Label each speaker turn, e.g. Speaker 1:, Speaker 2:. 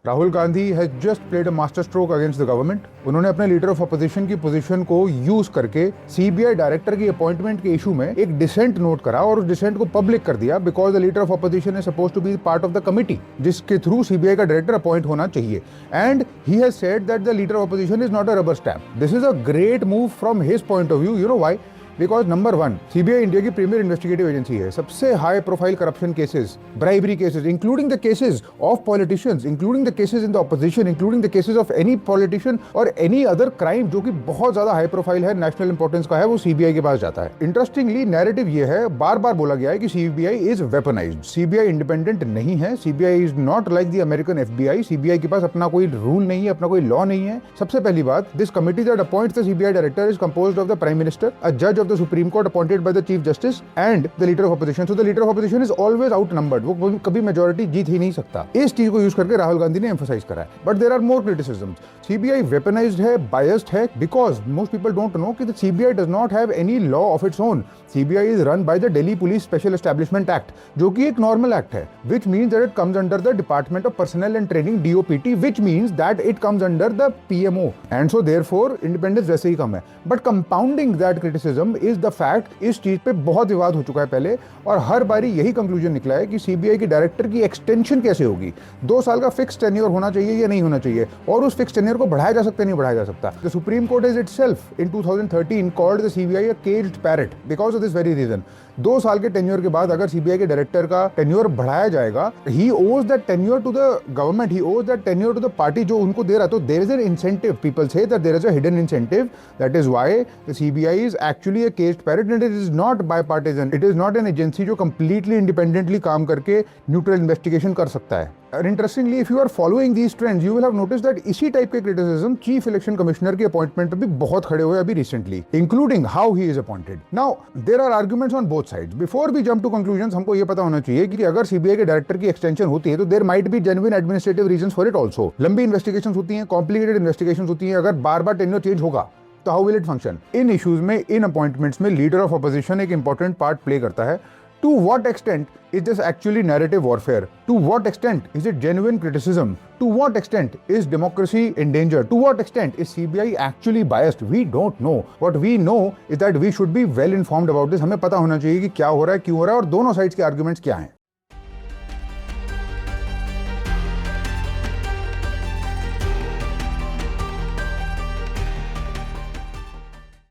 Speaker 1: Rahul Gandhi has just played a master stroke against the government. उन्होंने अपने leader of opposition की position को use करके सीबीआई डायरेक्टर की अपॉइंटमेंट के इशू में एक डिसेंट नोट करा और उस डिसेंट को पब्लिक कर दिया, because the leader of opposition is supposed to be part of the committee जिसके थ्रू सीबीआई का डायरेक्टर अपॉइंट होना चाहिए। And he has said that the leader of opposition is not a rubber stamp. This is a great move from his point of view. You know why? Because number one, CBI India की premier investigative agency है। सबसे high profile corruption cases, bribery cases, including the cases of politicians, including the cases in the opposition, including the cases of any politician और any other crime जो कि बहुत ज्यादा high profile है, national importance का है, वो सीबीआई के पास जाता है। इंटरेस्टिंगली नैरेटिव ये है, बार बार बोला गया है कि CBI is weaponised. CBI independent नहीं है। CBI is not like the American FBI. CBI के पास अपना कोई रूल नहीं है, अपना कोई लॉ नहीं है। सबसे पहली बात, this committee that appoints the CBI director is composed of the prime minister, a जज of the supreme Court appointed by the chief justice and the leader of opposition. So the leader of opposition is always outnumbered. वो कभी majority जीत ही नहीं सकता। इस चीज को use करके राहुल गांधी ने emphasize करा है। But there are more criticisms. CBI weaponized है, biased है, because most people don't know कि the CBI does not have any law of its own. CBI is run by the Delhi Police Special Establishment Act, जो कि एक normal act है, which means that it comes under the Department of Personnel and Training (DOPT), which means that it comes under the PMO, and so therefore independence वैसे ही कम है। But compounding that criticism is the fact, इस चीज पे बहुत विवाद हो चुका है पहले, और हर बारी यही कंक्लूजन निकला है कि सीबीआई की डायरेक्टर की एक्सटेंशन कैसे होगी। 2 साल का फिक्स टेन्योर होना चाहिए या नहीं होना चाहिए, और उस फिक्स टेन्योर को बढ़ाया जा सकता है नहीं बढ़ाया जा सकता। The supreme court is itself in 2013 called the CBI a caged parrot because of this very reason. 2 साल के टेन्योर के बाद अगर सीबीआई के डायरेक्टर का टेन्योर बढ़ाया जाएगा, he owes that tenure to the government, he owes that tenure to the party जो उनको दे रहा। तो there is an incentive, people say that there is a hidden incentive, that is why the CBI is actually a caged parrot and it is not bipartisan. It is not an agency जो completely independently काम करके neutral investigation कर सकता है। और interestingly, if you are following these trends, you will have noticed that इसी type के criticism chief election commissioner के अपॉइंटमेंट पे भी बहुत खड़े हुए अभी recently, including how he is appointed. Now there are arguments on both sides. Before we jump to conclusions, हमको ये पता होना चाहिए कि अगर सीबीआई के डायरेक्टर की एक्सटेंशन होती है तो there might be genuine administrative reasons for it also. लंबी इन्वेस्टिगेशंस होती हैं, कॉम्प्लिकेटेड इन्वेस्टिगेशंस होती हैं। अगर बार बार टेन्योर चेंज होगा तो how will it function? In issues में, इन अपॉइंटमेंट्स में लीडर ऑफ अपोजिशन एक इंपॉर्टेंट पार्ट प्ले करता है। To what extent is this actually narrative warfare? To what extent is it genuine criticism? To what extent is democracy in danger? To what extent is CBI actually biased? We don't know. What we know is that we should be well informed about this. हमें पता होना चाहिए कि क्या हो रहा है, क्यों हो रहा है और दोनों साइड्स के आर्गुमेंट्स क्या हैं।